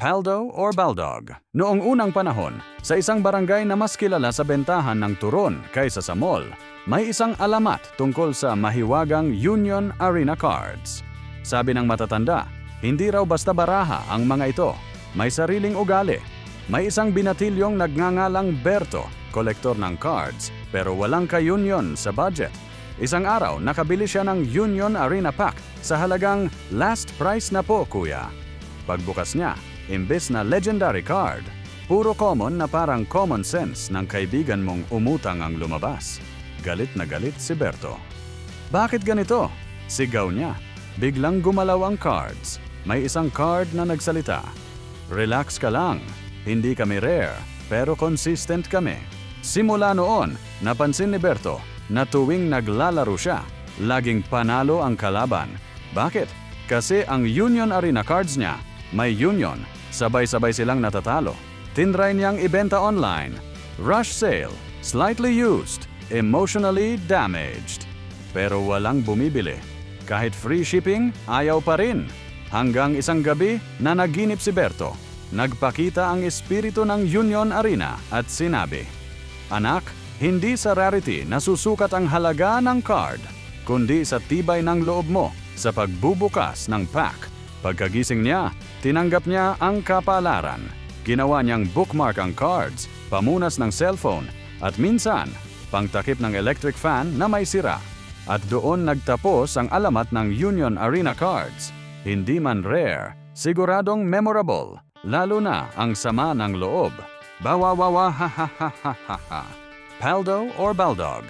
Paldo or Baldog. Noong unang panahon, sa isang barangay na mas kilala sa bentahan ng turon kaysa sa mall, may isang alamat tungkol sa mahiwagang Union Arena Cards. Sabi ng matatanda, hindi raw basta baraha ang mga ito. May sariling ugali. May isang binatilyong nagngangalang Berto, kolektor ng cards, pero walang ka-union sa budget. Isang araw, nakabili siya ng Union Arena Pack sa halagang last price na po, kuya. Pagbukas niya, imbes na legendary card, puro common na parang common sense ng kaibigan mong umutang ang lumabas. Galit na galit si Berto. Bakit ganito? Sigaw niya. Biglang gumalaw ang cards. May isang card na nagsalita. Relax ka lang. Hindi kami rare, pero consistent kami. Simula noon, napansin ni Berto na tuwing naglalaro siya, laging panalo ang kalaban. Bakit? Kasi ang Union Arena Cards niya, may union, sabay-sabay silang natatalo. Tinry niyang ibenta online. Rush sale, slightly used, emotionally damaged. Pero walang bumibili. Kahit free shipping, ayaw pa rin. Hanggang isang gabi, nanaginip si Berto. Nagpakita ang espiritu ng Union Arena at sinabi, "Anak, hindi sa rarity nasusukat ang halaga ng card, kundi sa tibay ng loob mo sa pagbubukas ng pack." Pagkagising niya, tinanggap niya ang kapalaran. Ginawa niyang bookmark ang cards, pamunas ng cellphone, at minsan, pangtakip ng electric fan na may sira. At doon nagtapos ang alamat ng Union Arena Cards. Hindi man rare, siguradong memorable, lalo na ang sama ng loob. Bawawawa ha ha ha ha ha ha. Paldo or Baldog?